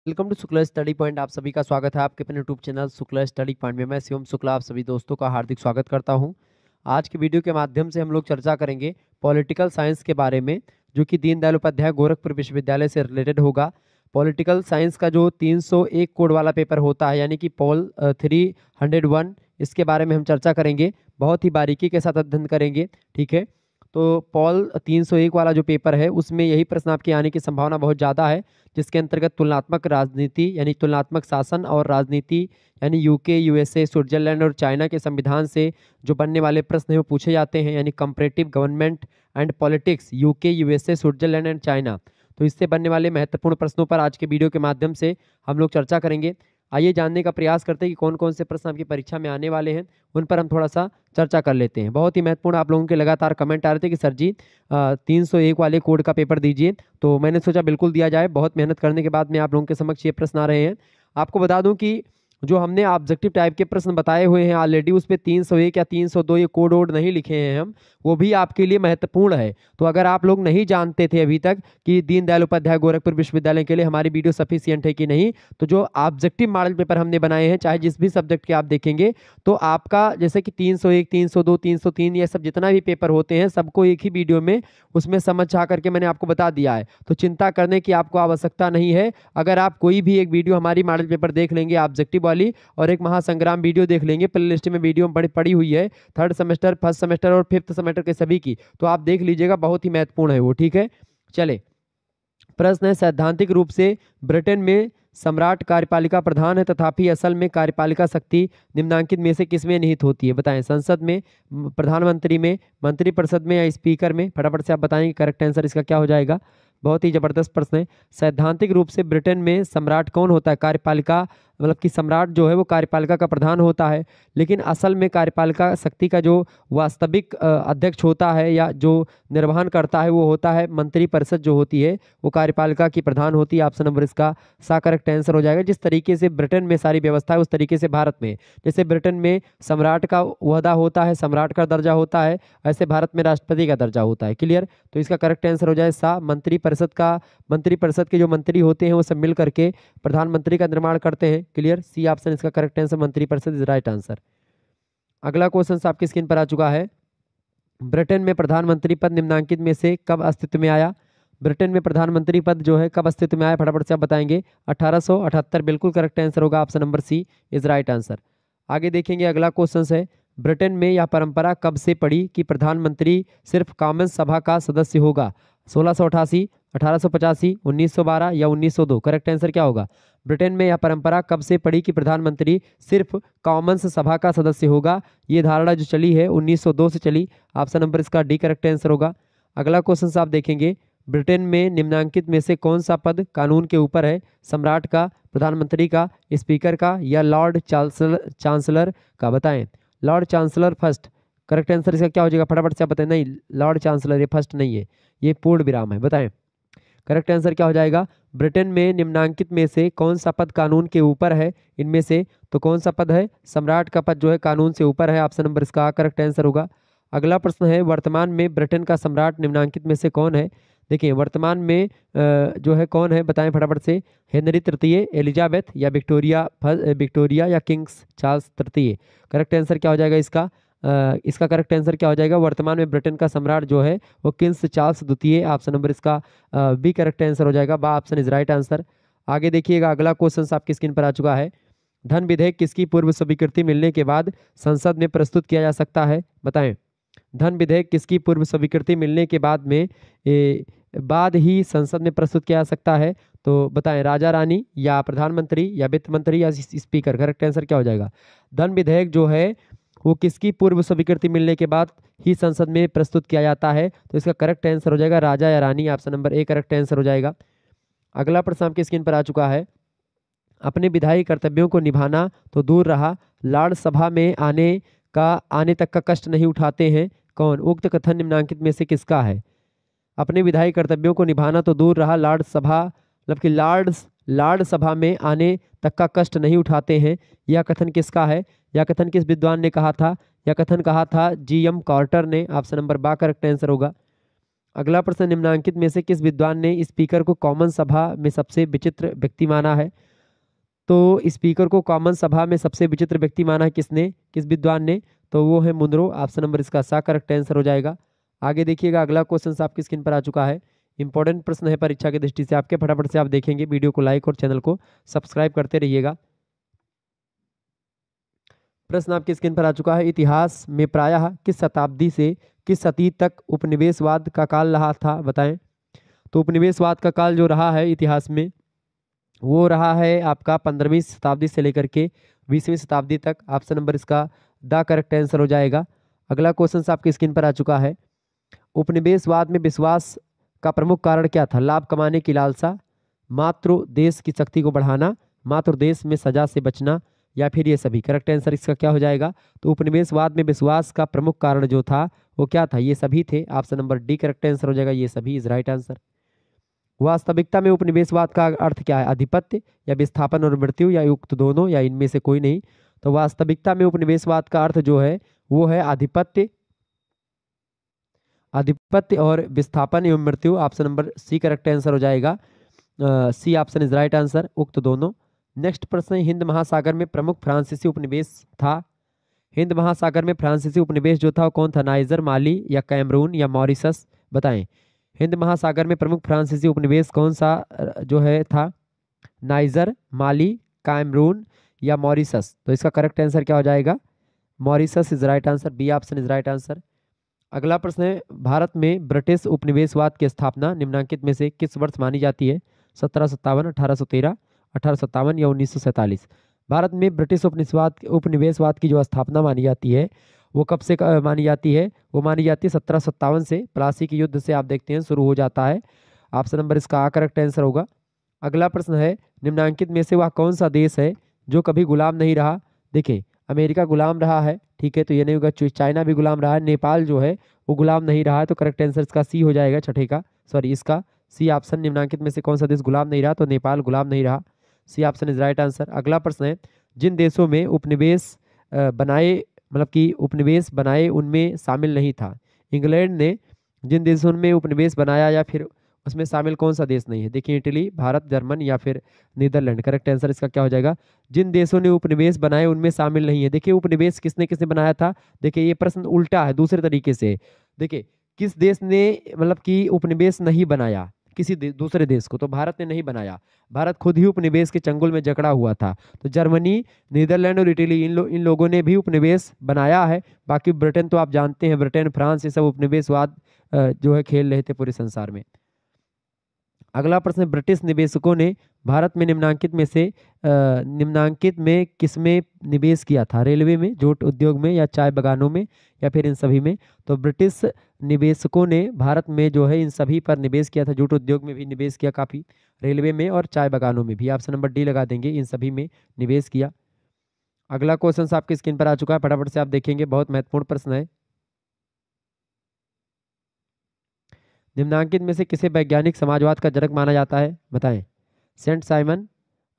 Welcome to Shukla study point. आप सभी का स्वागत है आपके अपने YouTube channel Shukla study point में। मैं शिवम शुक्ला आप सभी दोस्तों का हार्दिक स्वागत करता हूं। आज की वीडियो के माध्यम से हम लोग चर्चा करेंगे पॉलिटिकल साइंस के बारे में, जो कि दीनदयाल उपाध्याय गोरखपुर विश्वविद्यालय से रिलेटेड होगा। पॉलिटिकल साइंस का जो 301 कोड वाला पेपर होता है, यानी कि पॉल 301, इसके बारे में हम चर्चा करेंगे, बहुत ही बारीकी के साथ अध्ययन करेंगे। ठीक है, तो पॉल 301 वाला जो पेपर है उसमें यही प्रश्न आपके आने की संभावना बहुत ज़्यादा है, जिसके अंतर्गत तुलनात्मक राजनीति यानी तुलनात्मक शासन और राजनीति यानी यूके, यूएसए, स्विट्जरलैंड और चाइना के संविधान से जो बनने वाले प्रश्न हैं वो पूछे जाते हैं, यानी comparative government and politics UK, USA, Switzerland and China. तो इससे बनने वाले महत्वपूर्ण प्रश्नों पर आज के वीडियो के माध्यम से हम लोग चर्चा करेंगे। आइए जानने का प्रयास करते हैं कि कौन कौन से प्रश्न आपकी परीक्षा में आने वाले हैं, उन पर हम थोड़ा सा चर्चा कर लेते हैं। बहुत ही महत्वपूर्ण आप लोगों के लगातार कमेंट आ रहे थे कि सर जी 301 वाले कोड का पेपर दीजिए, तो मैंने सोचा बिल्कुल दिया जाए। बहुत मेहनत करने के बाद में आप लोगों के समक्ष ये प्रश्न आ रहे हैं। आपको बता दूं कि जो हमने ऑब्जेक्टिव टाइप के प्रश्न बताए हुए हैं ऑलरेडी, उस पर 301 या 302 ये कोड वोड नहीं लिखे हैं हम, वो भी आपके लिए महत्वपूर्ण है। तो अगर आप लोग नहीं जानते थे अभी तक कि दीनदयाल उपाध्याय गोरखपुर विश्वविद्यालय के लिए हमारी वीडियो सफिशियंट है कि नहीं, तो जो ऑब्जेक्टिव मॉडल पेपर हमने बनाए हैं, चाहे जिस भी सब्जेक्ट के आप देखेंगे, तो आपका जैसे कि 301, 302, 303 ये सब जितना भी पेपर होते हैं, सबको एक ही वीडियो में उसमें समझ आ करके मैंने आपको बता दिया है। तो चिंता करने की आपको आवश्यकता नहीं है। अगर आप कोई भी एक वीडियो हमारी मॉडल पेपर देख लेंगे ऑब्जेक्टिव वाली, और एक महासंग्राम वीडियो देख लेंगे, प्ले लिस्ट में वीडियो बड़ी पड़ी हुई है, थर्ड सेमेस्टर, फर्स्ट सेमेस्टर और फिफ्थ सेमेस्टर के सभी की, तो आप देख लीजिएगा, बहुत ही महत्वपूर्ण है वो। ठीक है, चले प्रश्न है, सैद्धांतिक रूप से ब्रिटेन में सम्राट कार्यपालिका प्रधान है, तथापि असल में कार्यपालिका शक्ति निम्नांकित में से किसमें निहित होती है? बताएं। संसद में, प्रधानमंत्री में, मंत्रिपरिषद में या स्पीकर में? फटाफट से आप बताएंगे करेक्ट आंसर इसका क्या हो जाएगा। बहुत ही जबरदस्त प्रश्न है। सैद्धांतिक रूप से ब्रिटेन में सम्राट कौन होता है? कार्यपालिका, मतलब कि सम्राट जो है वो कार्यपालिका का प्रधान होता है, लेकिन असल में कार्यपालिका शक्ति का जो वास्तविक अध्यक्ष होता है या जो निर्वहन करता है वो होता है मंत्रिपरिषद जो होती है, वो कार्यपालिका की प्रधान होती है। ऑप्शन नंबर इसका सा करेक्ट आंसर हो जाएगा। जिस तरीके से ब्रिटेन में सारी व्यवस्था है उस तरीके से भारत में, जैसे ब्रिटेन में सम्राट का ओहदा होता है, सम्राट का दर्जा होता है, ऐसे भारत में राष्ट्रपति का दर्जा होता है। क्लियर? तो इसका करेक्ट आंसर हो जाए सा। मंत्रिपरिषद के जो मंत्री होते हैं वो सब मिल करके प्रधानमंत्री का निर्माण करते हैं। क्लियर? सी ऑप्शन इसका करेक्ट आंसर, मंत्रिपरिषद इज राइट आंसर। अगला क्वेश्चन आपकी स्क्रीन पर आ चुका है। ब्रिटेन में प्रधानमंत्री पद निम्नांकित में से कब अस्तित्व में आया? ब्रिटेन में प्रधानमंत्री पद जो है कब अस्तित्व में आया? फटाफट से आप बताएंगे। 1878 बिल्कुल करेक्ट आंसर होगा। Option number C is right answer. आगे देखेंगे, अगला क्वेश्चन है, ब्रिटेन में यह परंपरा कब से पड़ी कि प्रधानमंत्री सिर्फ कॉमन्स सभा का सदस्य होगा? 1688, 1885, 1912 या 1902? करेक्ट आंसर क्या होगा? ब्रिटेन में यह परंपरा कब से पड़ी कि प्रधानमंत्री सिर्फ कॉमन्स सभा का सदस्य होगा? ये धारणा जो चली है 1902 से चली। ऑप्शन नंबर इसका डी करेक्ट आंसर होगा। अगला क्वेश्चन आप देखेंगे, ब्रिटेन में निम्नांकित में से कौन सा पद कानून के ऊपर है? सम्राट का, प्रधानमंत्री का, स्पीकर का या लॉर्ड चांसलर का? बताएं। Lord chancellor first. Correct answer इसका क्या हो जाएगा? फटाफट से आप बताएं। नहीं, लॉर्ड चांसलर ये फर्स्ट नहीं है, ये पूर्ण विराम है। बताएं करेक्ट आंसर क्या हो जाएगा। ब्रिटेन में निम्नांकित में से कौन सा पद कानून के ऊपर है? इनमें से तो कौन सा पद है? सम्राट का पद जो है कानून से ऊपर है। ऑप्शन नंबर इसका करेक्ट आंसर होगा। अगला प्रश्न है, वर्तमान में ब्रिटेन का सम्राट निम्नांकित में से कौन है? देखिए वर्तमान में जो है कौन है, बताएं फटाफट से। हेनरी तृतीय, एलिजाबेथ या विक्टोरिया या किंग्स चार्ल्स तृतीय? करेक्ट आंसर क्या हो जाएगा इसका? इसका करेक्ट आंसर क्या हो जाएगा? वर्तमान में ब्रिटेन का सम्राट जो है वो किंग्स चार्ल्स द्वितीय। ऑप्शन नंबर इसका बी करेक्ट आंसर हो जाएगा। बा ऑप्शन इज राइट आंसर। आगे देखिएगा, अगला क्वेश्चन आपकी स्क्रीन पर आ चुका है। धन विधेयक किसकी पूर्व स्वीकृति मिलने के बाद संसद में प्रस्तुत किया जा सकता है? बताएं। धन विधेयक किसकी पूर्व स्वीकृति मिलने के बाद ही संसद में प्रस्तुत किया जा सकता है? तो बताएं, राजा रानी या प्रधानमंत्री या वित्त मंत्री या स्पीकर? करेक्ट आंसर क्या हो जाएगा? धन विधेयक जो है वो किसकी पूर्व स्वीकृति मिलने के बाद ही संसद में प्रस्तुत किया जाता है? तो इसका करेक्ट आंसर हो जाएगा राजा या रानी। Option number A correct answer हो जाएगा। अगला प्रश्न आपकी स्क्रीन पर आ चुका है, अपने विधायी कर्तव्यों को निभाना तो दूर रहा, लॉर्ड सभा में आने तक का कष्ट नहीं उठाते हैं, कौन? उक्त कथन निम्नांकित में से किसका है? अपने विधायी कर्तव्यों को निभाना तो दूर रहा, लॉर्ड सभा, मतलब कि लॉर्ड सभा में आने तक का कष्ट नहीं उठाते हैं, यह कथन किसका है? यह कथन किस विद्वान ने कहा था? यह कथन कहा था जी एम कार्टर ने। ऑप्शन नंबर बा करेक्ट आंसर होगा। अगला प्रश्न, निम्नांकित में से किस विद्वान ने स्पीकर को कॉमन सभा में सबसे विचित्र व्यक्ति माना है? तो स्पीकर को कॉमन सभा में सबसे विचित्र व्यक्ति माना है किसने, किस विद्वान ने? तो वो है मुनरो। ऑप्शन नंबर इसका सा करेक्ट आंसर हो जाएगा। आगे देखिएगा, अगला क्वेश्चन आपकी स्क्रीन पर आ चुका है। इंपॉर्टेंट प्रश्न है परीक्षा की दृष्टि से आपके, फटाफट से आप देखेंगे। वीडियो को लाइक और चैनल को सब्सक्राइब करते रहिएगा। प्रश्न आपकी स्क्रीन पर आ चुका है, इतिहास में प्रायः किस शताब्दी से किस सदी तक उपनिवेशवाद का काल रहा था, बताएं। तो उपनिवेशवाद का काल जो रहा है इतिहास में, वो रहा है आपका 15वीं शताब्दी से लेकर के 20वीं शताब्दी तक। ऑप्शन नंबर इसका द करेक्ट आंसर हो जाएगा। अगला क्वेश्चन आपकी स्क्रीन पर आ चुका है, उपनिवेशवाद में विश्वास का प्रमुख कारण क्या था? लाभ कमाने की लालसा, मातृ देश की शक्ति को बढ़ाना, मातृ देश में सजा से बचना, या फिर ये सभी। करेक्ट आंसर इसका क्या हो जाएगा? तो उपनिवेशवाद में विश्वास का प्रमुख कारण जो था वो क्या था? ये सभी थे। Option number D correct answer हो जाएगा, ये सभी इज राइट आंसर। वास्तविकता में उपनिवेशवाद का अर्थ क्या है? आधिपत्य या विस्थापन और मृत्यु, या युक्त दोनों, या इनमें से कोई नहीं। तो वास्तविकता में उपनिवेशवाद का अर्थ जो है वो है आधिपत्य, आधिपत्य और विस्थापन एवं मृत्यु। Option number C correct answer हो जाएगा। C option is right answer, उक्त दोनों। नेक्स्ट प्रश्न, हिंद महासागर में प्रमुख फ्रांसीसी उपनिवेश था? हिंद महासागर में फ्रांसीसी उपनिवेश जो था वो कौन था? नाइजर, माली, या कैमरून, या मॉरिशस, बताएं। हिंद महासागर में प्रमुख फ्रांसीसी उपनिवेश कौन सा जो है था? नाइजर, माली, कैमरून, या मॉरिशस। तो इसका करेक्ट आंसर क्या हो जाएगा? Mauritius is right answer, B option is right answer. अगला प्रश्न है, भारत में ब्रिटिश उपनिवेशवाद की स्थापना निम्नांकित में से किस वर्ष मानी जाती है? 1757, 1813, 1857, या 1947। भारत में ब्रिटिश उपनिवेशवाद की जो स्थापना मानी जाती है वो कब से मानी जाती है? वो मानी जाती है 1757 से। प्लासी के युद्ध से आप देखते हैं शुरू हो जाता है। ऑप्शन नंबर इसका करेक्ट आंसर होगा। अगला प्रश्न है, निम्नांकित में से वह कौन सा देश है जो कभी गुलाम नहीं रहा? देखिए, अमेरिका गुलाम रहा है, ठीक है, तो ये नहीं होगा। चाइना भी गुलाम रहा है, नेपाल जो है वो गुलाम नहीं रहा है। तो करेक्ट आंसर इसका सी हो जाएगा, छठे का, सॉरी इसका सी ऑप्शन। निम्नांकित में से कौन सा देश गुलाम नहीं रहा? तो नेपाल गुलाम नहीं रहा, C option is right answer. अगला प्रश्न है, जिन देशों में उपनिवेश बनाए, मतलब कि उपनिवेश बनाए उनमें शामिल नहीं था। इंग्लैंड ने जिन देशों में उपनिवेश बनाया या फिर उसमें शामिल कौन सा देश नहीं है? देखिए, इटली, भारत, जर्मन, या फिर नीदरलैंड। करेक्ट आंसर इसका क्या हो जाएगा? जिन देशों ने उपनिवेश बनाए उनमें शामिल नहीं है। देखिए, उपनिवेश किसने किसने बनाया था? देखिए, ये प्रश्न उल्टा है दूसरे तरीके से। देखिए, किस देश ने मतलब कि उपनिवेश नहीं बनाया किसी दूसरे देश को? तो भारत ने नहीं बनाया, भारत खुद ही उपनिवेश के चंगुल में जकड़ा हुआ था। तो जर्मनी, नीदरलैंड और इटली इन लोगों ने भी उपनिवेश बनाया है। बाकी ब्रिटेन तो आप जानते हैं, ब्रिटेन, फ्रांस, ये सब उपनिवेशवाद जो है खेल रहे थे पूरे संसार में। अगला प्रश्न, ब्रिटिश निवेशकों ने भारत में निम्नांकित में किसमें निवेश किया था? रेलवे में, जूट उद्योग में, या चाय बागानों में, या फिर इन सभी में। तो ब्रिटिश निवेशकों ने भारत में जो है इन सभी पर निवेश किया था। जूट उद्योग में भी निवेश किया काफ़ी, रेलवे में और चाय बागानों में भी। ऑप्शन नंबर डी लगा देंगे, इन सभी में निवेश किया। अगला क्वेश्चन आपकी स्क्रीन पर आ चुका है, फटाफट से आप देखेंगे, बहुत महत्वपूर्ण प्रश्न है। निम्नांकित में से किसे वैज्ञानिक समाजवाद का जनक माना जाता है? बताएं। Saint Simon,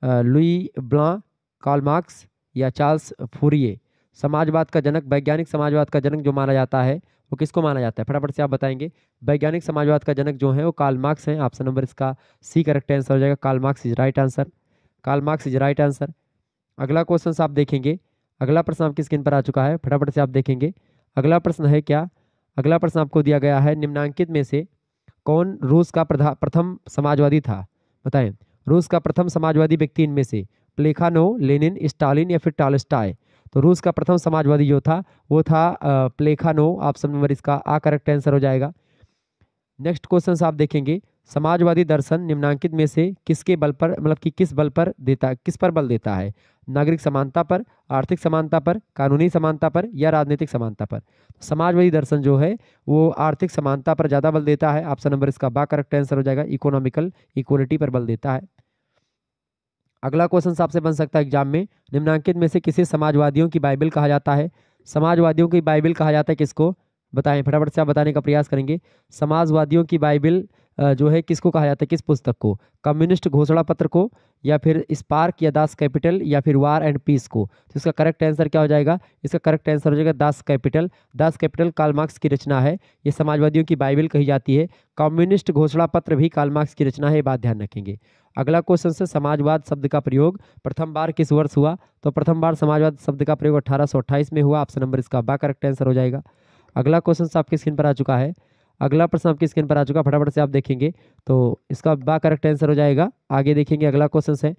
Louis Blanc, Karl Marx, या चार्ल्स फूरिये। समाजवाद का जनक, वैज्ञानिक समाजवाद का जनक जो माना जाता है वो किसको माना जाता है? फटाफट से आप बताएंगे। वैज्ञानिक समाजवाद का जनक जो है वो कार्ल मार्क्स हैं। ऑप्शन नंबर इसका सी करेक्ट आंसर हो जाएगा, Karl Marx is right answer, Karl Marx is right answer. अगला क्वेश्चन आप देखेंगे, अगला प्रश्न आपकी स्क्रीन पर आ चुका है, फटाफट से आप देखेंगे। अगला प्रश्न है क्या? अगला प्रश्न आपको दिया गया है, निम्नांकित में से कौन रूस का प्रथम समाजवादी था? बताएं। रूस का प्रथम समाजवादी व्यक्ति इनमें से प्लेखानोव, लेनिन, स्टालिन, या फिर टॉलस्टॉय। तो रूस का प्रथम समाजवादी जो था वो था प्लेखानोव। ऑप्शन नंबर इसका करेक्ट आंसर हो जाएगा। नेक्स्ट क्वेश्चन आप देखेंगे, समाजवादी दर्शन निम्नांकित में से किसके बल पर, मतलब कि किस पर बल देता है? नागरिक समानता पर, आर्थिक समानता पर, कानूनी समानता पर, या राजनीतिक समानता पर? समाजवादी दर्शन जो है वो आर्थिक समानता पर ज़्यादा बल देता है। ऑप्शन नंबर इसका करेक्ट आंसर हो जाएगा, इकोनॉमिकल इक्वलिटी पर बल देता है। अगला क्वेश्चन आपसे बन सकता है एग्जाम में, निम्नांकित में से किसे समाजवादियों की बाइबल कहा जाता है? समाजवादियों की बाइबल कहा जाता है किसको? बताएं, फटाफट से आप बताने का प्रयास करेंगे। समाजवादियों की बाइबल जो है किसको कहा जाता है, किस पुस्तक को, कम्युनिस्ट घोषणा पत्र को, या फिर स्पार्क या दास कैपिटल, या फिर वार एंड पीस को। तो इसका करेक्ट आंसर क्या हो जाएगा, इसका करेक्ट आंसर हो जाएगा Das Kapital. Das Kapital Karl Marx की रचना है, ये समाजवादियों की बाइबल कही जाती है। कम्युनिस्ट घोषणा पत्र भी कार्ल मार्क्स की रचना है, ये बात ध्यान रखेंगे। अगला क्वेश्चन से, समाजवाद शब्द का प्रयोग प्रथम बार किस वर्ष हुआ। तो प्रथम बार समाजवाद शब्द का प्रयोग 1828 में हुआ। ऑप्शन नंबर इसका बा करेक्ट आंसर हो जाएगा। अगला क्वेश्चन आपकी स्क्रीन पर आ चुका है, अगला प्रश्न आपकी स्क्रीन पर आ चुका, फटाफट से आप देखेंगे तो इसका बा करेक्ट आंसर हो जाएगा। आगे देखेंगे, अगला क्वेश्चन है,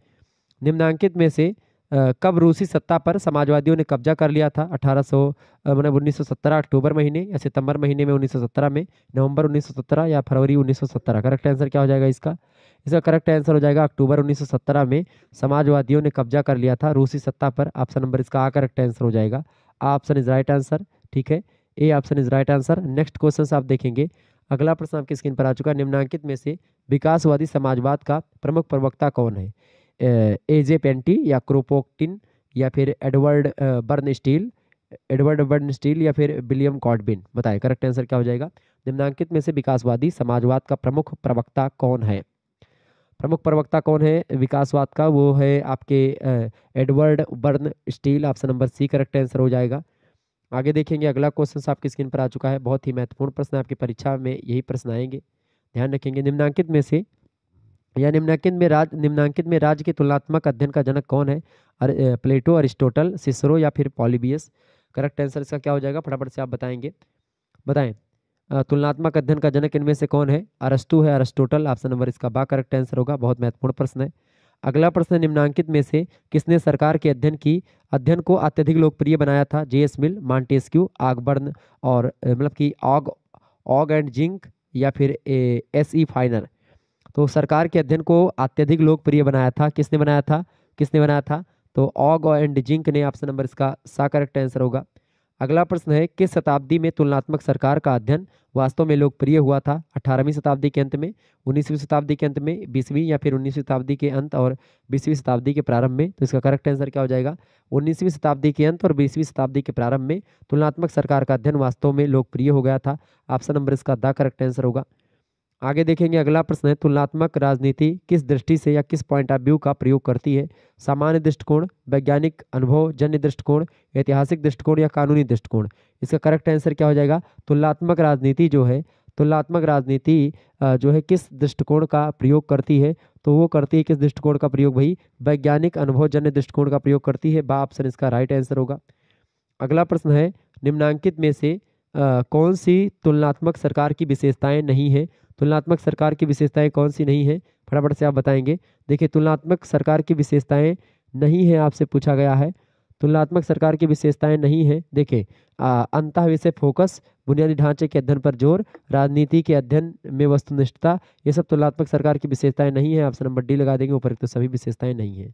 निम्नांकित में से कब रूसी सत्ता पर समाजवादियों ने कब्जा कर लिया था। 1917 अक्टूबर महीने या सितंबर महीने में 1917 में, नवंबर 1917 या फरवरी 1917। करेक्ट आंसर क्या हो जाएगा इसका, इसका करेक्ट आंसर हो जाएगा अक्टूबर 1917 में समाजवादियों ने कब्जा कर लिया था रूसी सत्ता पर। ऑप्शन नंबर इसका आ करेक्ट आंसर हो जाएगा। ऑप्शन इज राइट आंसर, ठीक है, A option is right answer. Next question आप देखेंगे, अगला प्रश्न आपकी स्क्रीन पर आ चुका है, निम्नांकित में से विकासवादी समाजवाद का प्रमुख प्रवक्ता कौन है। एजे पेंटी या क्रोपोक्टिन या फिर एडवर्ड बर्नस्टील या फिर विलियम कॉडबिन। बताएं करेक्ट आंसर क्या हो जाएगा। निम्नांकित में से विकासवादी समाजवाद का प्रमुख प्रवक्ता कौन है, प्रमुख प्रवक्ता कौन है विकासवाद का, वो है आपके Edward Bernstein. Option number C correct answer हो जाएगा। आगे देखेंगे, अगला क्वेश्चन आपकी स्क्रीन पर आ चुका है, बहुत ही महत्वपूर्ण प्रश्न, आपकी परीक्षा में यही प्रश्न आएंगे, ध्यान रखेंगे। निम्नांकित में से या निम्नांकित में राज्य के तुलनात्मक अध्ययन का जनक कौन है। प्लेटो, अरिस्टोटल, सिसरो या फिर पॉलीबियस। करेक्ट आंसर इसका क्या हो जाएगा, फटाफट से आप बताएंगे, बताएं। तुलनात्मक अध्ययन का जनक इनमें से कौन है, अरस्तु है, अरिस्टोटल। ऑप्शन नंबर इसका बा करेक्ट आंसर होगा, बहुत महत्वपूर्ण प्रश्न है। अगला प्रश्न, निम्नांकित में से किसने सरकार के अध्ययन को अत्यधिक लोकप्रिय बनाया था। जेएस मिल, मॉन्टेस्क्यू, आगबर्न और मतलब कि ऑग एंड जिंक या फिर एस.ई. फाइनर। तो सरकार के अध्ययन को अत्यधिक लोकप्रिय बनाया था, किसने बनाया था, किसने बनाया था, तो ऑग एंड जिंक ने। ऑप्शन नंबर इसका सा करेक्ट आंसर होगा। अगला प्रश्न है, किस शताब्दी में तुलनात्मक सरकार का अध्ययन वास्तव में लोकप्रिय हुआ था। 18वीं शताब्दी के अंत में, 19वीं शताब्दी के अंत में, 20वीं या फिर 19वीं शताब्दी के अंत और 20वीं शताब्दी के प्रारंभ में। तो इसका करेक्ट आंसर क्या हो जाएगा, 19वीं शताब्दी के अंत और 20वीं शताब्दी के प्रारंभ में तुलनात्मक सरकार का अध्ययन वास्तव में लोकप्रिय हो गया था। ऑप्शन नंबर इसका द करेक्ट आंसर होगा। आगे देखेंगे, अगला प्रश्न है, तुलनात्मक राजनीति किस दृष्टि से या किस पॉइंट ऑफ व्यू का प्रयोग करती है। सामान्य दृष्टिकोण, वैज्ञानिक अनुभव जन्य दृष्टिकोण, ऐतिहासिक दृष्टिकोण या कानूनी दृष्टिकोण। इसका करेक्ट आंसर क्या हो जाएगा, तुलनात्मक राजनीति जो है, तुलनात्मक राजनीति जो है किस दृष्टिकोण का प्रयोग करती है, तो वो करती है किस दृष्टिकोण का प्रयोग भाई, वैज्ञानिक अनुभव जन्य दृष्टिकोण का प्रयोग करती है। बा ऑप्शन इसका राइट आंसर होगा। अगला प्रश्न है, निम्नांकित में से कौन सी तुलनात्मक सरकार की विशेषताएं नहीं है। तुलनात्मक सरकार की विशेषताएं कौन सी नहीं है, फटाफट से आप बताएंगे। देखिए, तुलनात्मक सरकार की विशेषताएं नहीं है, आपसे पूछा गया है, तुलनात्मक सरकार की विशेषताएं नहीं है। देखिए, अंतः विषय फोकस, बुनियादी ढांचे के अध्ययन पर जोर, राजनीति के अध्ययन में वस्तुनिष्ठता, ये सब तुलनात्मक सरकार की विशेषताएं नहीं है। ऑप्शन नंबर डी लगा देंगे, उपरोक्त तो सभी विशेषताएं नहीं है।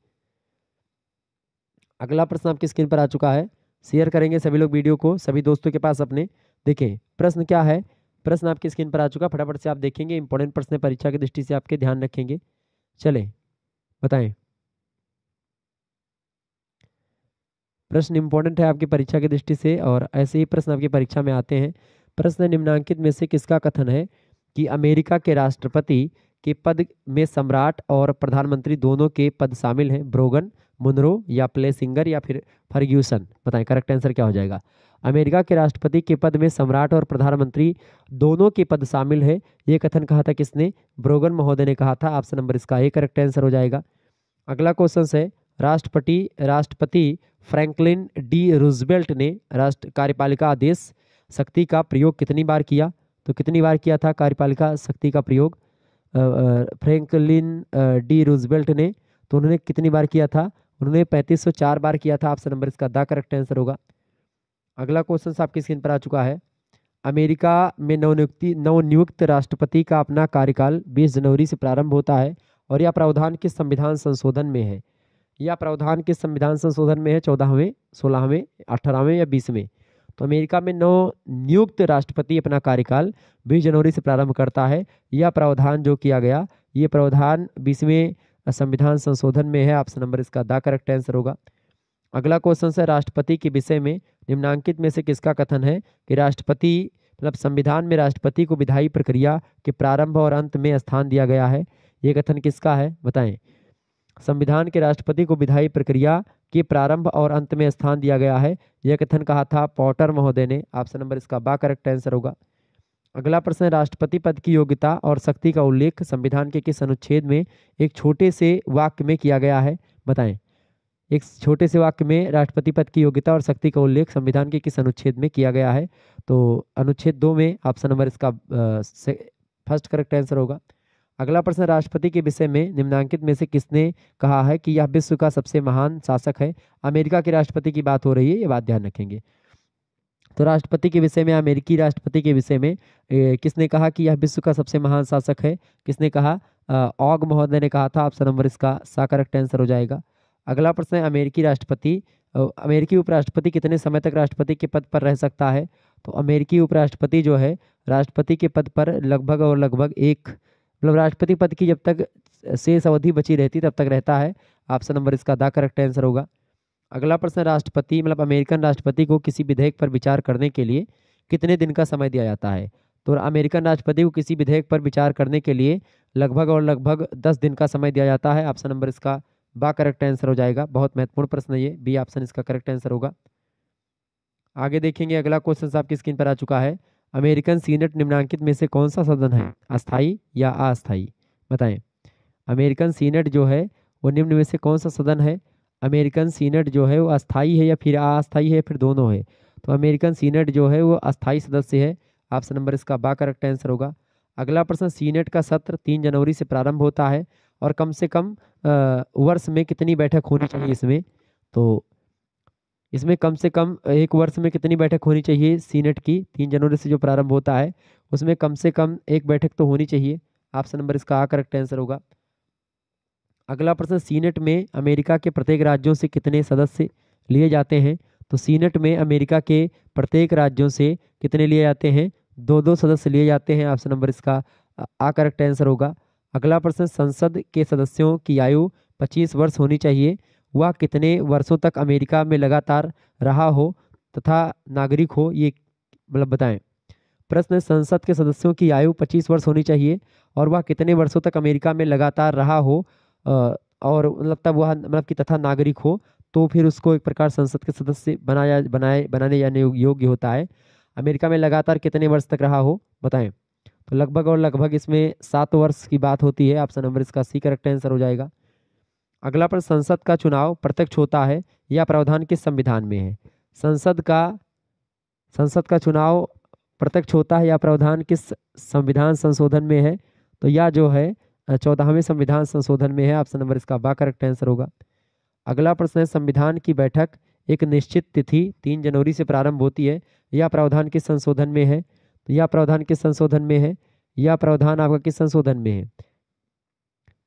अगला प्रश्न आपकी स्क्रीन पर आ चुका है, शेयर करेंगे सभी लोग वीडियो को सभी दोस्तों के पास अपने। देखें प्रश्न क्या है, प्रश्न आपकी स्क्रीन पर आ चुका, फटाफट से आप देखेंगे, इंपॉर्टेंट प्रश्न परीक्षा की दृष्टि से आपके ध्यान रखेंगे। चलें बताएं, प्रश्न इंपॉर्टेंट है आपकी परीक्षा की दृष्टि से और ऐसे ही प्रश्न आपकी परीक्षा में आते हैं। प्रश्न निम्नांकित में से किसका कथन है कि अमेरिका के राष्ट्रपति के पद में सम्राट और प्रधानमंत्री दोनों के पद शामिल हैं। ब्रोगन, मुनरो या प्लेसिंगर या फिर फर्ग्यूसन। बताएं करेक्ट आंसर क्या हो जाएगा। अमेरिका के राष्ट्रपति के पद में सम्राट और प्रधानमंत्री दोनों के पद शामिल है, ये कथन कहा था किसने, ब्रोगन महोदय ने कहा था। ऑप्शन नंबर इसका ए करेक्ट आंसर हो जाएगा। अगला क्वेश्चन है, राष्ट्रपति फ्रैंकलिन डी रूजवेल्ट ने राष्ट्र कार्यपालिका आदेश शक्ति का प्रयोग कितनी बार किया। तो कितनी बार किया था कार्यपालिका शक्ति का प्रयोग फ्रैंकलिन डी रूजवेल्ट ने, तो उन्होंने कितनी बार किया था, उन्होंने 3504 बार किया था। ऑप्शन नंबर इसका द करेक्ट आंसर होगा। अगला क्वेश्चन आपकी स्क्रीन पर आ चुका है, अमेरिका में नवनियुक्त राष्ट्रपति का अपना कार्यकाल 20 जनवरी से प्रारंभ होता है और यह प्रावधान किस संविधान संशोधन में है। यह प्रावधान किस संविधान संशोधन में है, 14वें, 16वें, 18वें या 20वें। तो अमेरिका में नवनियुक्त राष्ट्रपति अपना कार्यकाल 20 जनवरी से प्रारंभ करता है। यह प्रावधान जो किया गया, ये प्रावधान 20वें संविधान संशोधन में है। ऑप्शन नंबर इसका द करेक्ट आंसर होगा। अगला क्वेश्चन है, राष्ट्रपति के विषय में निम्नांकित में से किसका कथन है कि राष्ट्रपति मतलब संविधान में राष्ट्रपति को विधायी प्रक्रिया के प्रारंभ और अंत में स्थान दिया गया है, ये कथन किसका है बताएं। संविधान के राष्ट्रपति को विधायी प्रक्रिया के प्रारंभ और अंत में स्थान दिया गया है, यह कथन कहा था पॉटर महोदय ने। ऑप्शन नंबर इसका बा करेक्ट आंसर होगा। अगला प्रश्न है, राष्ट्रपति पद की योग्यता और शक्ति का उल्लेख संविधान के किस अनुच्छेद में एक छोटे से वाक्य में किया गया है बताएं। एक छोटे से वाक्य में राष्ट्रपति पद की योग्यता और शक्ति का उल्लेख संविधान के किस अनुच्छेद में किया गया है, तो अनुच्छेद 2 में। ऑप्शन नंबर इसका फर्स्ट करेक्ट आंसर होगा। अगला प्रश्न, राष्ट्रपति के विषय में निम्नलिखित में से किसने कहा है कि यह विश्व का सबसे महान शासक है। अमेरिका के राष्ट्रपति की बात हो रही है, ये बात ध्यान रखेंगे। तो राष्ट्रपति के विषय में, अमेरिकी राष्ट्रपति के विषय में किसने कहा कि यह विश्व का सबसे महान शासक है, किसने कहा, ऑग महोदय ने कहा था। ऑप्शन नंबर इसका सा करेक्ट आंसर हो जाएगा। अगला प्रश्न है, अमेरिकी उपराष्ट्रपति कितने समय तक राष्ट्रपति के पद पर रह सकता है। तो अमेरिकी उपराष्ट्रपति जो है राष्ट्रपति के पद पर लगभग मतलब राष्ट्रपति पद की जब तक शेष अवधि बची रहती तब तक रहता है। ऑप्शन नंबर इसका दा करेक्ट आंसर होगा। अगला प्रश्न, राष्ट्रपति मतलब अमेरिकन राष्ट्रपति को किसी विधेयक पर विचार करने के लिए कितने दिन का समय दिया जाता है। तो अमेरिकन राष्ट्रपति को किसी विधेयक पर विचार करने के लिए लगभग 10 दिन का समय दिया जाता है। ऑप्शन नंबर इसका बा करेक्ट आंसर हो जाएगा। बहुत महत्वपूर्ण प्रश्न है ये, बी ऑप्शन इसका करेक्ट आंसर होगा। आगे देखेंगे, अगला क्वेश्चन आपकी स्क्रीन पर आ चुका है। अमेरिकन सीनेट निम्नलिखित में से कौन सा सदन है, अस्थाई या अस्थाई बताएं। अमेरिकन सीनेट जो है वो निम्न में से कौन सा सदन है। अमेरिकन सीनेट जो है वो अस्थाई है या फिर अस्थाई है, फिर दोनों है। तो अमेरिकन सीनेट जो है वो अस्थाई सदस्य है। ऑप्शन नंबर इसका बा करेक्ट आंसर होगा। अगला प्रश्न, सीनेट का सत्र 3 जनवरी से प्रारंभ होता है और कम से कम वर्ष में कितनी बैठक होनी चाहिए इसमें। तो इसमें कम से कम एक वर्ष में कितनी बैठक होनी चाहिए सीनेट की। 3 जनवरी से जो प्रारंभ होता है उसमें कम से कम एक बैठक तो होनी चाहिए। ऑप्शन नंबर इसका आ करेक्ट आंसर होगा। अगला प्रश्न, सीनेट में अमेरिका के प्रत्येक राज्यों से कितने सदस्य लिए जाते हैं। तो सीनेट में अमेरिका के प्रत्येक राज्यों से कितने लिए जाते हैं, 2 सदस्य लिए जाते हैं। ऑप्शन नंबर इसका आ करेक्ट आंसर होगा। अगला प्रश्न, संसद के सदस्यों की आयु 25 वर्ष होनी चाहिए, वह कितने वर्षों तक अमेरिका में लगातार रहा हो तथा नागरिक हो, ये मतलब बताएं। प्रश्न, संसद के सदस्यों की आयु 25 वर्ष होनी चाहिए और वह कितने वर्षों तक अमेरिका में लगातार रहा हो और मतलब तब वह मतलब कि तथा नागरिक हो, तो फिर उसको एक प्रकार संसद के सदस्य बनाने जाने योग्य होता है। अमेरिका में लगातार कितने वर्ष तक रहा हो बताएं। तो लगभग इसमें 7 वर्ष की बात होती है। ऑप्शन नंबर इसका सी करेक्ट आंसर हो जाएगा। अगला प्रश्न, संसद का चुनाव प्रत्यक्ष होता है यह प्रावधान किस संविधान में है। संसद का चुनाव प्रत्यक्ष होता है यह प्रावधान किस संविधान संशोधन में है। तो यह जो है 14वें संविधान संशोधन में है। ऑप्शन नंबर इसका बा करेक्ट आंसर होगा। अगला प्रश्न है, संविधान की बैठक एक निश्चित तिथि 3 जनवरी से प्रारंभ होती है, यह प्रावधान किस संशोधन में है। तो यह प्रावधान किस संशोधन में है, यह प्रावधान आपका किस संशोधन में है।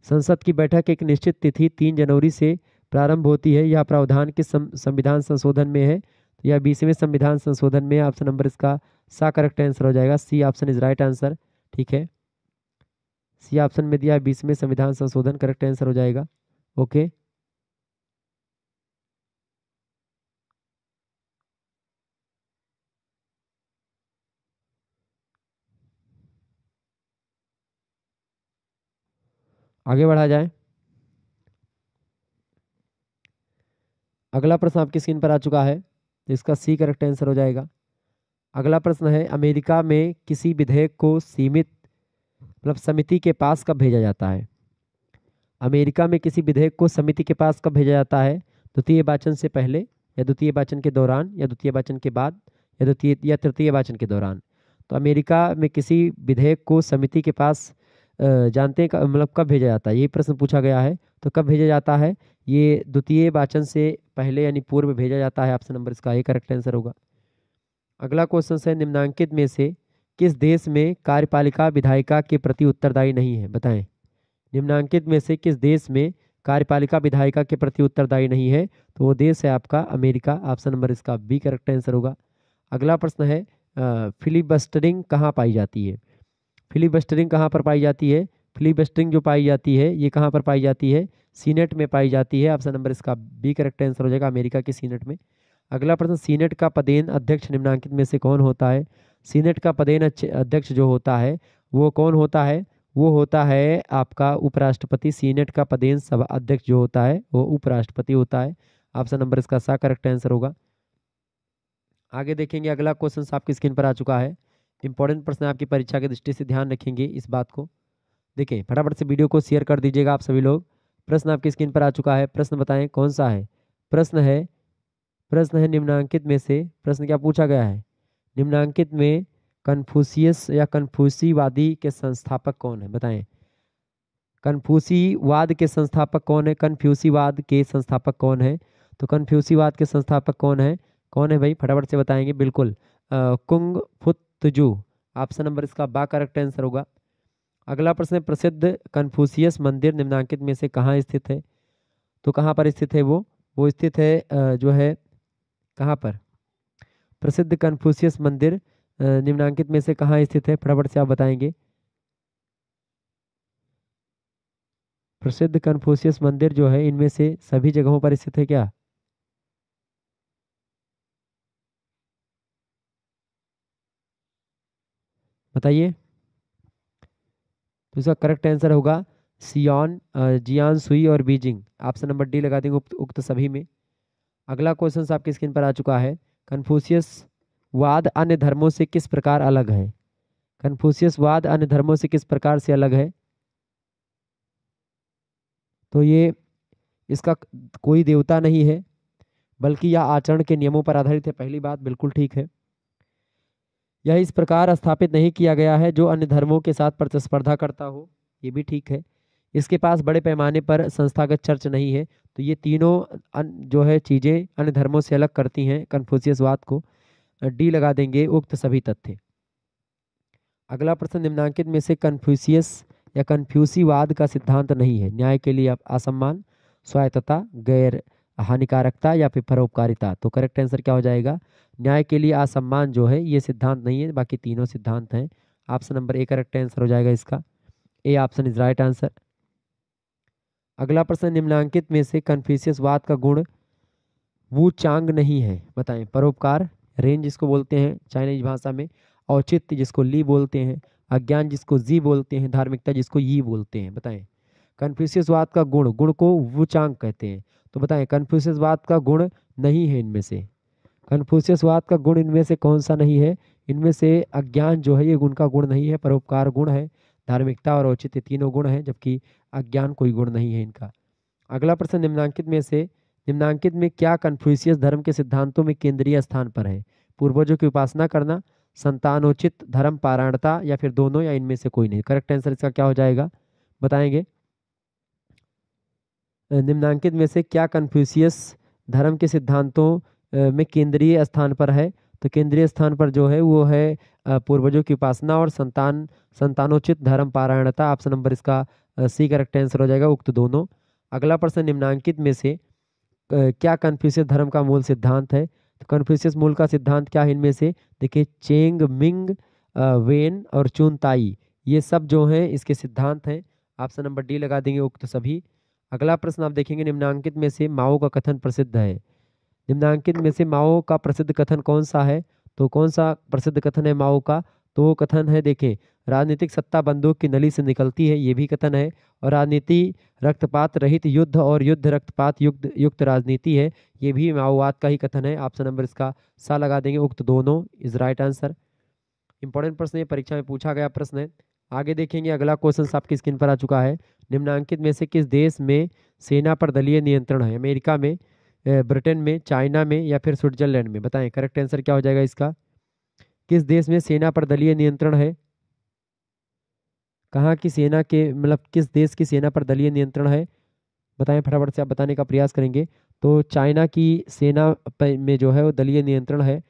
संसद की बैठक एक निश्चित तिथि 3 जनवरी से प्रारंभ होती है, यह प्रावधान किस संविधान संशोधन में है। तो यह 20वें संविधान संशोधन में। ऑप्शन नंबर इसका सा करेक्ट आंसर हो जाएगा। C option is right answer. ठीक है, सी ऑप्शन में दिया 20वें संविधान संशोधन करेक्ट आंसर हो जाएगा। ओके, आगे बढ़ा जाए। अगला प्रश्न आपकी स्क्रीन पर आ चुका है, तो इसका सी करेक्ट आंसर हो जाएगा। अगला प्रश्न है, अमेरिका में किसी विधेयक को सीमित मतलब समिति के पास कब भेजा जाता है। अमेरिका में किसी विधेयक को समिति के पास कब भेजा जाता है, द्वितीय वाचन से पहले या द्वितीय वाचन के दौरान या द्वितीय वाचन के बाद या द्वितीय या तृतीय वाचन के दौरान। तो अमेरिका में किसी विधेयक को समिति के पास जानते हैं मतलब कब भेजा जाता है, ये प्रश्न पूछा गया है। तो कब भेजा जाता है, ये द्वितीय वाचन से पहले यानी पूर्व भेजा जाता है। ऑप्शन नंबर इसका ए करेक्ट आंसर होगा। अगला क्वेश्चन है, निम्नलिखित में से किस देश में कार्यपालिका विधायिका के प्रति उत्तरदायी नहीं है बताएं। निम्नलिखित में से किस देश में कार्यपालिका विधायिका के प्रति उत्तरदायी नहीं है। तो वो देश है आपका अमेरिका। ऑप्शन नंबर इसका बी करेक्ट आंसर होगा। अगला प्रश्न है, फिलिबस्टरिंग कहाँ पाई जाती है। फिलिबस्टरिंग कहाँ पर पाई जाती है। फिलिबस्टरिंग जो पाई जाती है ये कहाँ पर पाई जाती है, सीनेट में पाई जाती है। ऑप्शन नंबर इसका बी करेक्ट आंसर हो जाएगा, अमेरिका के सीनेट में। अगला प्रश्न, सीनेट का पदेन अध्यक्ष निम्नलिखित में से कौन होता है। सीनेट का पदेन अध्यक्ष जो होता है वो कौन होता है? वो होता है आपका उपराष्ट्रपति। सीनेट का पदेन सभा अध्यक्ष जो होता है वो उपराष्ट्रपति होता है। ऑप्शन नंबर इसका सा करेक्ट आंसर होगा। आगे देखेंगे, अगला क्वेश्चन आपकी स्क्रीन पर आ चुका है। इंपॉर्टेंट प्रश्न आपकी परीक्षा की दृष्टि से, ध्यान रखेंगे इस बात को। देखिए फटाफट से वीडियो को शेयर कर दीजिएगा आप सभी लोग। प्रश्न आपकी स्क्रीन पर आ चुका है। प्रश्न बताएं कौन सा है? प्रश्न है निम्नांकित में से, प्रश्न क्या पूछा गया है? निम्नांकित में कन्फ्यूशियस या कन्फ्यूसीवादी के संस्थापक कौन है? बताएं। कन्फ्यूसीवाद के संस्थापक कौन है? कन्फ्यूसीवाद के संस्थापक कौन है? तो कन्फ्यूसीवाद के संस्थापक कौन है? कौन है भाई? फटाफट से बताएंगे। बिल्कुल कुंग फुत्जू। ऑप्शन नंबर इसका बा करेक्ट आंसर होगा। अगला प्रश्न है, प्रसिद्ध कन्फ्यूशियस मंदिर निम्नांकित में से कहाँ स्थित है? तो कहाँ पर स्थित है वो स्थित है जो है कहाँ पर? प्रसिद्ध कन्फ्यूशियस मंदिर निम्नांकित में से कहाँ स्थित है? फटाफट से आप बताएंगे। प्रसिद्ध कन्फ्यूशियस मंदिर जो है इनमें से सभी जगहों पर स्थित है क्या? बताइए। तो इसका करेक्ट आंसर होगा सियोन, जियान सुई और बीजिंग। ऑप्शन नंबर डी लगा देंगे उक्त सभी में। अगला क्वेश्चन आपकी स्क्रीन पर आ चुका है। कन्फ्यूशियस वाद अन्य धर्मों से किस प्रकार अलग है? कन्फ्यूशियस वाद अन्य धर्मों से किस प्रकार से अलग है? तो ये इसका कोई देवता नहीं है, बल्कि यह आचरण के नियमों पर आधारित है। पहली बात बिल्कुल ठीक है। यह इस प्रकार स्थापित नहीं किया गया है जो अन्य धर्मों के साथ प्रतिस्पर्धा करता हो, ये भी ठीक है। इसके पास बड़े पैमाने पर संस्थागत चर्च नहीं है। तो ये तीनों जो है चीज़ें अन्य धर्मों से अलग करती हैं कन्फ्यूशियसवाद को। डी लगा देंगे उक्त सभी तथ्य। अगला प्रश्न, निम्नांकित में से कन्फ्यूशियस या कन्फ्यूसीवाद का सिद्धांत नहीं है? न्याय के लिए असम्मान, स्वायत्तता, गैर हानिकारकता या फिर परोपकारिता। तो करेक्ट आंसर क्या हो जाएगा? न्याय के लिए असम्मान जो है ये सिद्धांत नहीं है, बाकी तीनों सिद्धांत हैं। Option number A correct answer हो जाएगा इसका। A option is right answer. अगला प्रश्न, निम्नांकित में से कन्फ्यूशियसवाद का गुण वू चांग नहीं है? बताएं। परोपकार, रेंज जिसको बोलते हैं चाइनीज भाषा में, औचित्य जिसको ली बोलते हैं, अज्ञान जिसको जी बोलते हैं, धार्मिकता जिसको यी बोलते हैं। बताएं। कन्फ्यूशियसवाद का गुण को वुचांग कहते हैं। तो बताएं कन्फ्यूशियसवाद का गुण नहीं है इनमें से। कन्फ्यूशियसवाद का गुण इनमें से कौन सा नहीं है? इनमें से अज्ञान जो है ये गुण का गुण नहीं है, परोपकार गुण है, धार्मिकता और औचित्य तीनों गुण हैं, जबकि अज्ञान कोई गुण नहीं है इनका। अगला प्रश्न, निम्नांकित में क्या कन्फ्यूशियस धर्म के सिद्धांतों में केंद्रीय स्थान पर है? पूर्वजों की उपासना करना, संतानोचित धर्म पारायणता या फिर दोनों या इनमें से कोई नहीं। करेक्ट आंसर इसका क्या हो जाएगा? बताएंगे। निम्नांकित में से क्या कन्फ्यूशियस धर्म के सिद्धांतों में केंद्रीय स्थान पर है? तो केंद्रीय स्थान पर जो है वो है पूर्वजों की उपासना और संतानोचित धर्म पारायणता। ऑप्शन नंबर इसका सी करेक्ट आंसर हो जाएगा, उक्त दोनों। अगला प्रश्न, निम्नांकित में से क्या कन्फ्यूशियस धर्म का मूल सिद्धांत है? तो कन्फ्यूशियस मूल का सिद्धांत क्या है इनमें से? देखिए, चेंग मिंग, वेन और चुनताई, ये सब जो हैं इसके सिद्धांत हैं। ऑप्शन नंबर डी लगा देंगे, उक्त सभी। अगला प्रश्न आप देखेंगे, निम्नांकित में से माओ का कथन प्रसिद्ध है? निम्नांकित में से माओ का प्रसिद्ध कथन कौन सा है? तो कौन सा प्रसिद्ध कथन है माओ का? तो वो कथन है, देखें, राजनीतिक सत्ता बंदूक की नली से निकलती है, ये भी कथन है। और राजनीति रक्तपात रहित युद्ध और युद्ध रक्तपात युक्त राजनीति है, ये भी माओवाद का ही कथन है। ऑप्शन नंबर इसका सा लगा देंगे, उक्त दोनों इज राइट आंसर। इंपॉर्टेंट प्रश्न, ये परीक्षा में पूछा गया प्रश्न है। आगे देखेंगे, अगला क्वेश्चन आपकी स्क्रीन पर आ चुका है। निम्नांकित में से किस देश में सेना पर दलीय नियंत्रण है? अमेरिका में, ब्रिटेन में, चाइना में या फिर स्विट्जरलैंड में? बताएं करेक्ट आंसर क्या हो जाएगा इसका। किस देश में सेना पर दलीय नियंत्रण है? कहाँ की सेना के, मतलब किस देश की सेना पर दलीय नियंत्रण है? बताएं फटाफट से, आप बताने का प्रयास करेंगे। तो चाइना की सेना में जो है वो दलीय नियंत्रण है।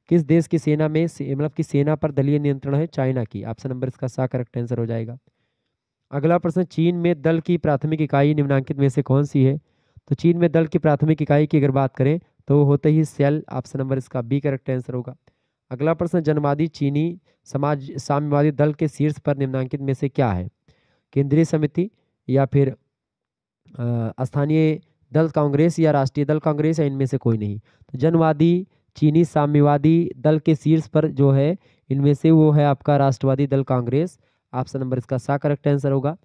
किस देश की सेना में मतलब किस सेना पर दलीय नियंत्रण है? चाइना की। ऑप्शन नंबर इसका सा करेक्ट आंसर हो जाएगा। अगला प्रश्न, चीन में दल की प्राथमिक इकाई निम्नांकित में से कौन सी है? तो चीन में दल की प्राथमिक इकाई की अगर बात करें तो वो होते ही सेल। ऑप्शन नंबर इसका बी करेक्ट आंसर होगा। अगला प्रश्न, जनवादी चीनी समाज साम्यवादी दल के शीर्ष पर निम्नांकित में से क्या है? केंद्रीय समिति या फिर स्थानीय दल कांग्रेस या राष्ट्रीय दल कांग्रेस या इनमें से कोई नहीं। तो जनवादी चीनी साम्यवादी दल के शीर्ष पर जो है इनमें से वो है आपका राष्ट्रवादी दल कांग्रेस। ऑप्शन नंबर इसका सा करेक्ट आंसर होगा।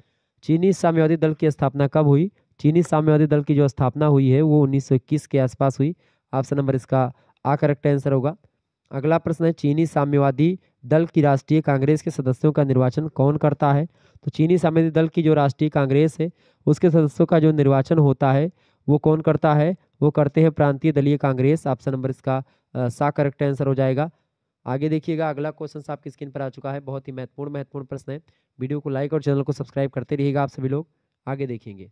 चीनी साम्यवादी दल की स्थापना कब हुई? चीनी साम्यवादी दल की जो स्थापना हुई है वो 1921 के आसपास हुई। ऑप्शन नंबर इसका आ करेक्ट आंसर होगा। अगला प्रश्न है, चीनी साम्यवादी दल की राष्ट्रीय कांग्रेस के सदस्यों का निर्वाचन कौन करता है? तो चीनी साम्यवादी दल की जो राष्ट्रीय कांग्रेस है उसके सदस्यों का जो निर्वाचन होता है वो कौन करता है? वो करते हैं प्रांतीय दलीय कांग्रेस। ऑप्शन नंबर इसका सा करेक्ट आंसर हो जाएगा। आगे देखिएगा, अगला क्वेश्चन आपकी स्क्रीन पर आ चुका है। बहुत ही महत्वपूर्ण प्रश्न है। वीडियो को लाइक और चैनल को सब्सक्राइब करते रहिएगा आप सभी लोग। आगे देखेंगे,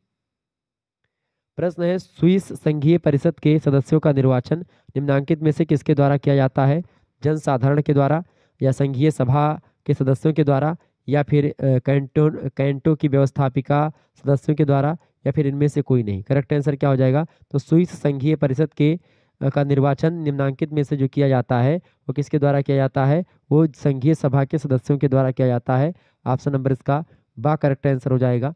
प्रश्न है, स्विस संघीय परिषद के सदस्यों का निर्वाचन निम्नांकित में से किसके द्वारा किया जाता है? जनसाधारण के द्वारा, या संघीय सभा के सदस्यों के द्वारा, या फिर कैंटो की व्यवस्थापिका सदस्यों के द्वारा, या फिर इनमें से कोई नहीं? करेक्ट आंसर क्या हो जाएगा? तो स्विस संघीय परिषद के का निर्वाचन निम्नांकित में से जो किया जाता है वो किसके द्वारा किया जाता है? वो संघीय सभा के सदस्यों के द्वारा किया जाता है। ऑप्शन नंबर इसका बा करेक्ट आंसर हो जाएगा।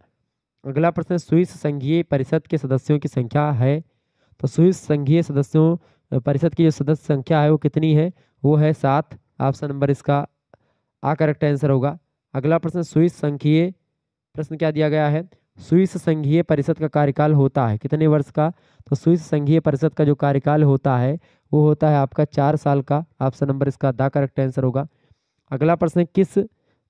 अगला प्रश्न, स्विस संघीय परिषद के सदस्यों की संख्या है? तो स्विस संघीय सदस्यों परिषद की जो सदस्य संख्या है वो कितनी है? वो है 7। ऑप्शन नंबर इसका आ करेक्ट आंसर होगा। अगला प्रश्न, स्विस संघीय प्रश्न क्या दिया गया है? स्विस संघीय परिषद का कार्यकाल होता है कितने वर्ष का? तो स्विस संघीय परिषद का जो कार्यकाल होता है वो होता है आपका 4 साल का। ऑप्शन नंबर इसका दा करेक्ट आंसर होगा। अगला प्रश्न,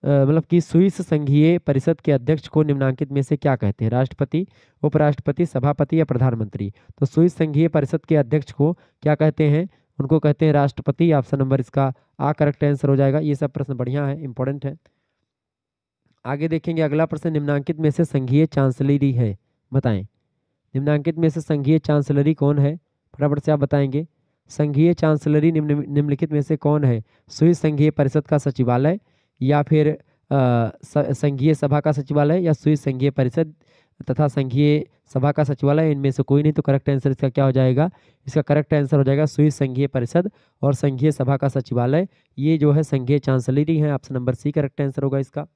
मतलब कि स्विस संघीय परिषद के अध्यक्ष को निम्नांकित में से क्या कहते हैं? राष्ट्रपति, उपराष्ट्रपति, सभापति या प्रधानमंत्री? तो स्विस संघीय परिषद के अध्यक्ष को क्या कहते हैं? उनको कहते हैं राष्ट्रपति। ऑप्शन नंबर इसका आ करेक्ट आंसर हो जाएगा। ये सब प्रश्न बढ़िया है, इंपॉर्टेंट है। आगे देखेंगे, अगला प्रश्न, निम्नांकित में से संघीय चांसलरी है, बताएं। निम्नांकित में से संघीय चांसलरी कौन है? फटाफट से आप बताएंगे। संघीय चांसलरी निम्नलिखित में से कौन है? स्विस संघीय परिषद का सचिवालय, या फिर संघीय सभा का सचिवालय, या स्विस संघीय परिषद तथा संघीय सभा का सचिवालय? इनमें से कोई नहीं। तो करेक्ट आंसर इसका क्या हो जाएगा? इसका करेक्ट आंसर हो जाएगा स्विस संघीय परिषद और संघीय सभा का सचिवालय। ये जो है संघीय चांसलरी है। Option number C correct answer होगा इसका।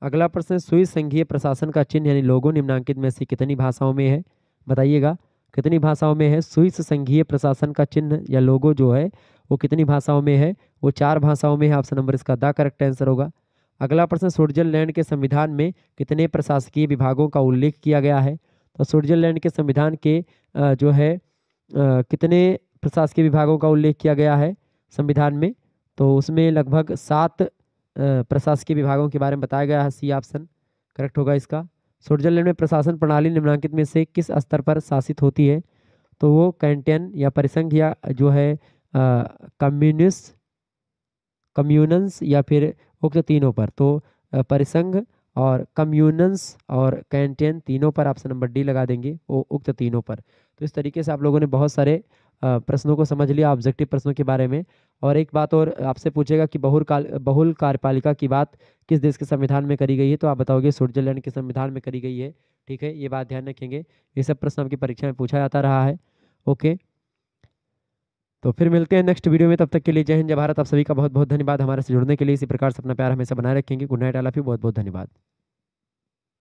अगला प्रश्न, स्विस संघीय प्रशासन का चिन्ह यानी लोगो निम्नांकित में से कितनी भाषाओं में है? बताइएगा, कितनी भाषाओं में है स्विस संघीय प्रशासन का चिन्ह या लोगो जो है वो कितनी भाषाओं में है? वो 4 भाषाओं में है। ऑप्शन नंबर इसका दा करेक्ट आंसर होगा। अगला प्रश्न, स्विट्जरलैंड के संविधान में कितने प्रशासकीय विभागों का उल्लेख किया गया है? तो स्विट्जरलैंड के संविधान के जो है कितने प्रशासकीय विभागों का उल्लेख किया गया है संविधान में? तो उसमें लगभग 7 प्रशासकीय विभागों के बारे में बताया गया है। सी ऑप्शन करेक्ट होगा इसका। स्विट्जरलैंड में प्रशासन प्रणाली निम्नलिखित में से किस स्तर पर शासित होती है? तो वो कैंटन या परिसंघ, या जो है कम्युनन्स, या फिर उक्त तीनों पर? तो परिसंघ और कम्युनन्स और कैंटन तीनों पर ऑप्शन नंबर डी लगा देंगे, वो उक्त तीनों पर। तो इस तरीके से आप लोगों ने बहुत सारे प्रश्नों को समझ लिया, ऑब्जेक्टिव प्रश्नों के बारे में। और एक बात और आपसे पूछेगा कि बहुल कार्यपालिका की बात किस देश के संविधान में करी गई है? तो आप बताओगे स्विट्जरलैंड के संविधान में करी गई है। ठीक है, ये बात ध्यान रखेंगे। ये सब प्रश्न आपकी परीक्षा में पूछा जाता रहा है। ओके, तो फिर मिलते हैं नेक्स्ट वीडियो में। तब तक के लिए जय हिंद, जय भारत। आप सभी का बहुत बहुत धन्यवाद हमारे से जुड़ने के लिए। इसी प्रकार से अपना प्यार हमेशा बनाए रखेंगे। Good night, I love you. बहुत बहुत धन्यवाद।